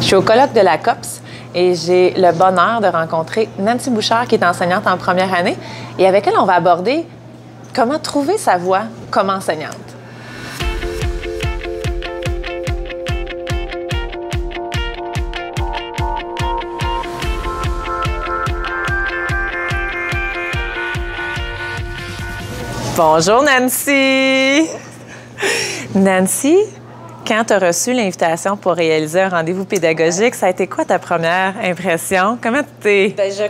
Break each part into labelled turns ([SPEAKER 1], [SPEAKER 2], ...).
[SPEAKER 1] Je suis au colloque de la COPS et j'ai le bonheur de rencontrer Nancy Bouchard, qui est enseignante en première année, et avec elle, on va aborder comment trouver sa voie comme enseignante. Bonjour Nancy! Nancy, quand tu as reçu l'invitation pour réaliser un rendez-vous pédagogique, ça a été quoi ta première impression? Comment tu t'es...
[SPEAKER 2] Bien,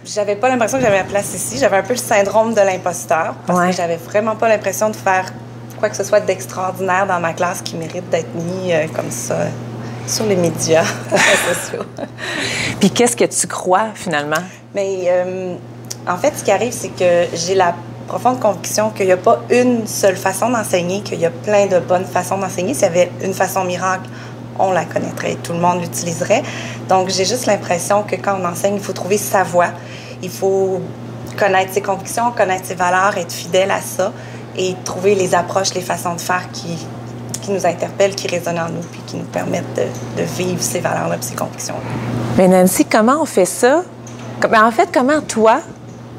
[SPEAKER 2] j'avais pas l'impression que j'avais ma place ici. J'avais un peu le syndrome de l'imposteur parce que j'avais vraiment pas l'impression de faire quoi que ce soit d'extraordinaire dans ma classe qui mérite d'être mis comme ça sur les médias sociaux.
[SPEAKER 1] Puis qu'est-ce que tu crois finalement?
[SPEAKER 2] Mais en fait, ce qui arrive, c'est que j'ai la profonde conviction qu'il n'y a pas une seule façon d'enseigner, qu'il y a plein de bonnes façons d'enseigner. S'il y avait une façon miracle, on la connaîtrait, tout le monde l'utiliserait. Donc, j'ai juste l'impression que quand on enseigne, il faut trouver sa voie. Il faut connaître ses convictions, connaître ses valeurs, être fidèle à ça et trouver les approches, les façons de faire qui nous interpellent, qui résonnent en nous puis qui nous permettent de vivre ces valeurs-là et ces convictions-là.
[SPEAKER 1] Mais Nancy, comment on fait ça? En fait, comment toi,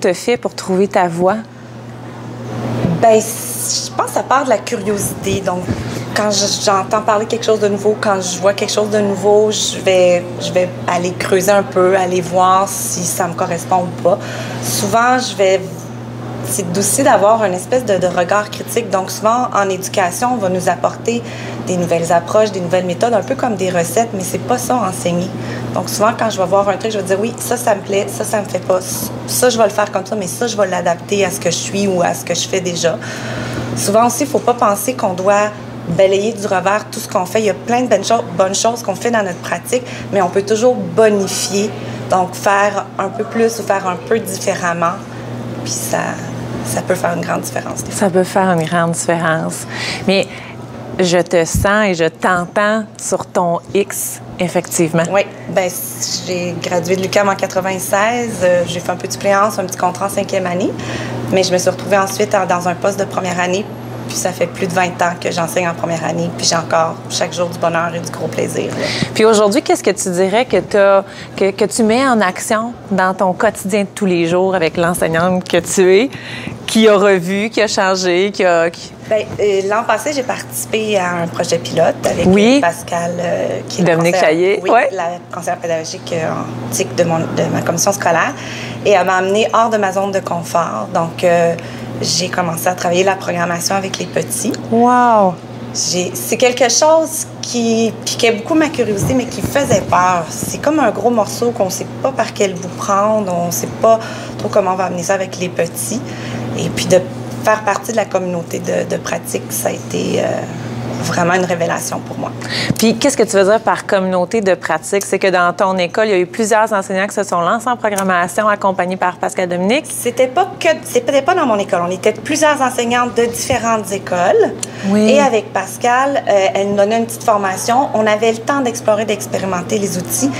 [SPEAKER 1] te fais pour trouver ta voie?
[SPEAKER 2] Bien, je pense que ça part de la curiosité. Donc, quand j'entends parler quelque chose de nouveau, quand je vois quelque chose de nouveau, je vais aller creuser un peu, aller voir si ça me correspond ou pas. Souvent, c'est aussi d'avoir une espèce de regard critique. Donc, souvent, en éducation, on va nous apporter des nouvelles approches, des nouvelles méthodes, un peu comme des recettes, mais c'est pas ça, enseigner. Donc, souvent, quand je vais voir un truc, je vais dire, oui, ça me plaît, ça me fait pas. Ça, je vais le faire comme ça, mais ça, je vais l'adapter à ce que je suis ou à ce que je fais déjà. Souvent aussi, il faut pas penser qu'on doit balayer du revers tout ce qu'on fait. Il y a plein de bonnes choses qu'on fait dans notre pratique, mais on peut toujours bonifier. Donc, faire un peu plus ou faire un peu différemment. Puis ça peut faire une grande différence.
[SPEAKER 1] Ça peut faire une grande différence. Mais je te sens et je t'entends sur ton X, effectivement.
[SPEAKER 2] Oui. Bien, j'ai gradué de l'UQAM en 96. J'ai fait un peu de suppléance, un petit contrat en 5e année. Mais je me suis retrouvée ensuite dans un poste de première année. Puis ça fait plus de 20 ans que j'enseigne en première année. Puis j'ai encore chaque jour du bonheur et du gros plaisir. Là.
[SPEAKER 1] Puis aujourd'hui, qu'est-ce que tu dirais que tu mets en action dans ton quotidien de tous les jours avec l'enseignante que tu es, qui a revu, qui a changé, Bien,
[SPEAKER 2] l'an passé, j'ai participé à un projet pilote avec Pascal, qui est
[SPEAKER 1] Dominique Chaillet.
[SPEAKER 2] Oui, la conseillère pédagogique en TIC de ma commission scolaire. Et elle m'a amenée hors de ma zone de confort. Donc, j'ai commencé à travailler la programmation avec les petits.
[SPEAKER 1] Wow!
[SPEAKER 2] C'est quelque chose qui piquait beaucoup ma curiosité, mais qui faisait peur. C'est comme un gros morceau qu'on ne sait pas par quel bout prendre, on ne sait pas trop comment on va amener ça avec les petits. Et puis de faire partie de la communauté de pratique, ça a été vraiment une révélation pour moi.
[SPEAKER 1] Puis, qu'est-ce que tu veux dire par communauté de pratique? C'est que dans ton école, il y a eu plusieurs enseignants qui se sont lancés en programmation, accompagnés par Pascal Dominique.
[SPEAKER 2] C'était pas dans mon école. On était plusieurs enseignantes de différentes écoles.
[SPEAKER 1] Oui.
[SPEAKER 2] Et avec Pascal, elle nous donnait une petite formation. On avait le temps d'explorer, d'expérimenter les outils,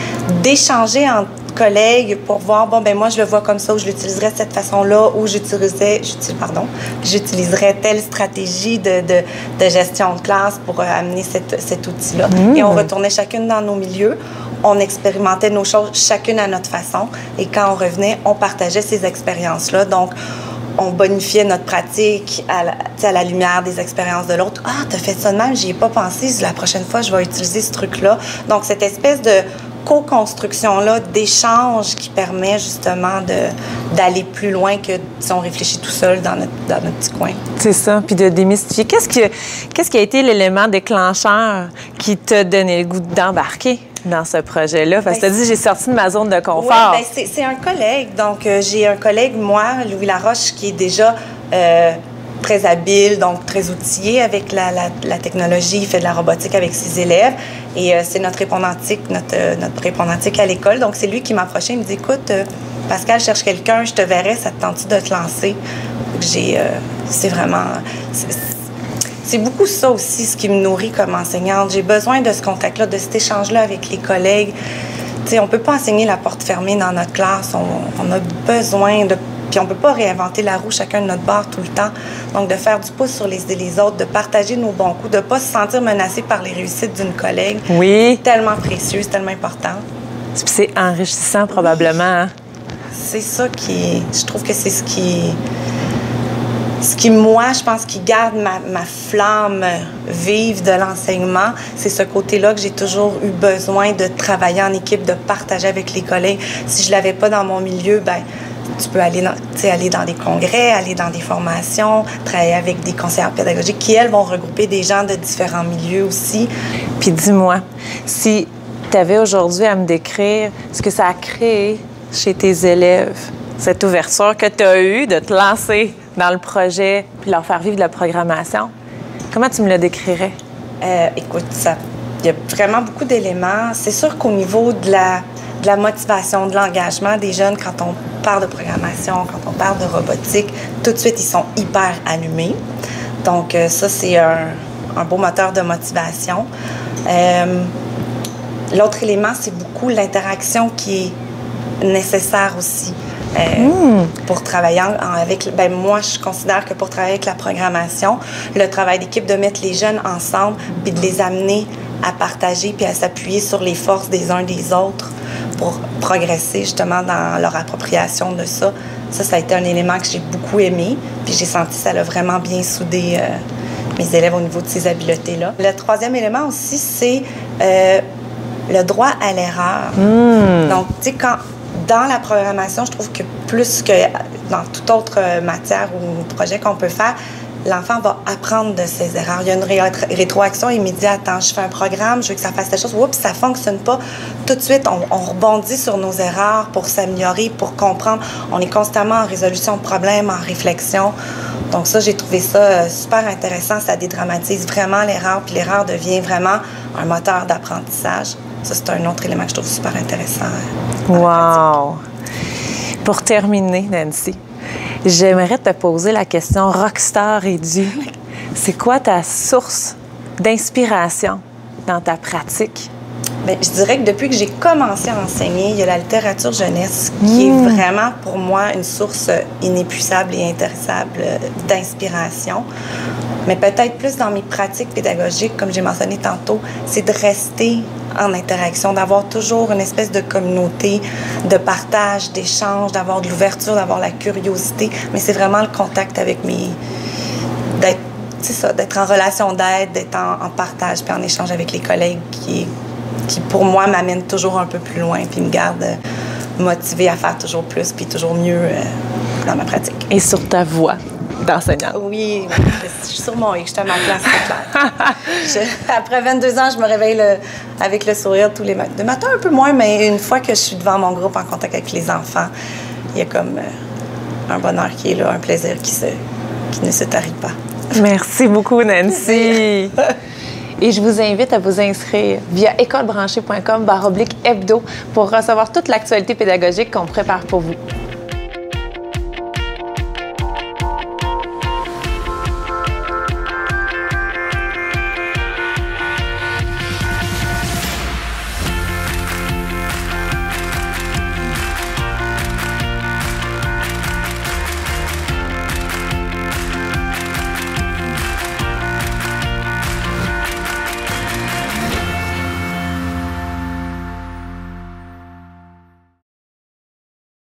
[SPEAKER 2] d'échanger entre collègues pour voir, moi, je le vois comme ça, ou je l'utiliserais de cette façon-là, ou j'utiliserais telle stratégie de gestion de classe pour amener cet outil-là. Et on retournait chacune dans nos milieux, on expérimentait nos choses chacune à notre façon, et quand on revenait, on partageait ces expériences-là. Donc, on bonifiait notre pratique à la lumière des expériences de l'autre. « Ah, t'as fait ça de même, j'y ai pas pensé, la prochaine fois, je vais utiliser ce truc-là. » Donc, cette espèce de co-construction-là, d'échange qui permet justement d'aller plus loin que si on réfléchit tout seul dans notre petit coin.
[SPEAKER 1] C'est ça, puis de démystifier. Qu'est-ce qui a été l'élément déclencheur qui t'a donné le goût d'embarquer dans ce projet-là? Parce que tu as dit, j'ai sorti de ma zone de confort.
[SPEAKER 2] Oui, c'est un collègue. Donc, j'ai un collègue, moi, Louis Laroche, qui est déjà très habile, donc très outillé avec la technologie. Il fait de la robotique avec ses élèves. Et c'est notre répondantique, notre répondantique à l'école. Donc, c'est lui qui m'a approché. Il me dit, écoute, Pascal cherche quelqu'un, je te verrai, ça te tente-tu de te lancer? C'est vraiment... C'est beaucoup ça aussi, ce qui me nourrit comme enseignante. J'ai besoin de ce contact-là, de cet échange-là avec les collègues. T'sais, on ne peut pas enseigner la porte fermée dans notre classe. On a besoin de Puis on peut pas réinventer la roue chacun de notre bord tout le temps. Donc, de faire du pouce sur les idées des autres, de partager nos bons coups, de pas se sentir menacé par les réussites d'une collègue.
[SPEAKER 1] Oui.
[SPEAKER 2] C'est tellement précieux, c'est tellement important.
[SPEAKER 1] Puis c'est enrichissant, probablement. Hein?
[SPEAKER 2] C'est ça je trouve que c'est ce qui, moi, je pense, qui garde ma flamme vive de l'enseignement, c'est ce côté-là que j'ai toujours eu besoin de travailler en équipe, de partager avec les collègues. Si je l'avais pas dans mon milieu, ben tu peux aller dans des congrès, aller dans des formations, travailler avec des conseillères pédagogiques qui, elles, vont regrouper des gens de différents milieux aussi.
[SPEAKER 1] Puis dis-moi, si tu avais aujourd'hui à me décrire ce que ça a créé chez tes élèves, cette ouverture que tu as eue de te lancer dans le projet puis leur faire vivre de la programmation, comment tu me le décrirais?
[SPEAKER 2] Écoute, il y a vraiment beaucoup d'éléments. C'est sûr qu'au niveau de la motivation, de l'engagement des jeunes, quand on parle de programmation, quand on parle de robotique, tout de suite, ils sont hyper allumés. Donc, ça, c'est un beau moteur de motivation. L'autre élément, c'est beaucoup l'interaction qui est nécessaire aussi. Pour travailler avec... Ben moi, je considère que pour travailler avec la programmation, le travail d'équipe, de mettre les jeunes ensemble puis de les amener à partager puis à s'appuyer sur les forces des uns des autres pour progresser justement dans leur appropriation de ça. Ça a été un élément que j'ai beaucoup aimé puis j'ai senti que ça l'a vraiment bien soudé mes élèves au niveau de ces habiletés-là. Le troisième élément aussi, c'est le droit à l'erreur. Donc, tu sais, dans la programmation, je trouve que plus que dans toute autre matière ou projet qu'on peut faire, l'enfant va apprendre de ses erreurs. Il y a une rétroaction immédiate. Quand je fais un programme, je veux que ça fasse telle chose. Oups, ça ne fonctionne pas. Tout de suite, on rebondit sur nos erreurs pour s'améliorer, pour comprendre. On est constamment en résolution de problèmes, en réflexion. Donc ça, j'ai trouvé ça super intéressant. Ça dédramatise vraiment l'erreur, puis l'erreur devient vraiment un moteur d'apprentissage. Ça, c'est un autre élément que je trouve super intéressant.
[SPEAKER 1] Wow! Pour terminer, Nancy, j'aimerais te poser la question rockstar et due. C'est quoi ta source d'inspiration dans ta pratique?
[SPEAKER 2] Bien, je dirais que depuis que j'ai commencé à enseigner, il y a la littérature jeunesse qui est vraiment pour moi une source inépuisable et intarissable d'inspiration. Mais peut-être plus dans mes pratiques pédagogiques, comme j'ai mentionné tantôt, c'est de rester en interaction, d'avoir toujours une espèce de communauté, de partage, d'échange, d'avoir de l'ouverture, d'avoir la curiosité. Mais c'est vraiment le contact avec d'être en relation d'aide, d'être en partage puis en échange avec les collègues qui pour moi, m'amène toujours un peu plus loin puis me garde motivée à faire toujours plus puis toujours mieux dans ma pratique.
[SPEAKER 1] Et sur ta voie d'enseignante.
[SPEAKER 2] Oui, je suis sur mon X, je suis à ma place, c'est clair. Après 22 ans, je me réveille avec le sourire tous les matins. Le matin, un peu moins, mais une fois que je suis devant mon groupe en contact avec les enfants, il y a comme un bonheur qui est là, un plaisir qui ne se tarit pas.
[SPEAKER 1] Merci beaucoup, Nancy. Et je vous invite à vous inscrire via écolebranchée.com/hebdo pour recevoir toute l'actualité pédagogique qu'on prépare pour vous.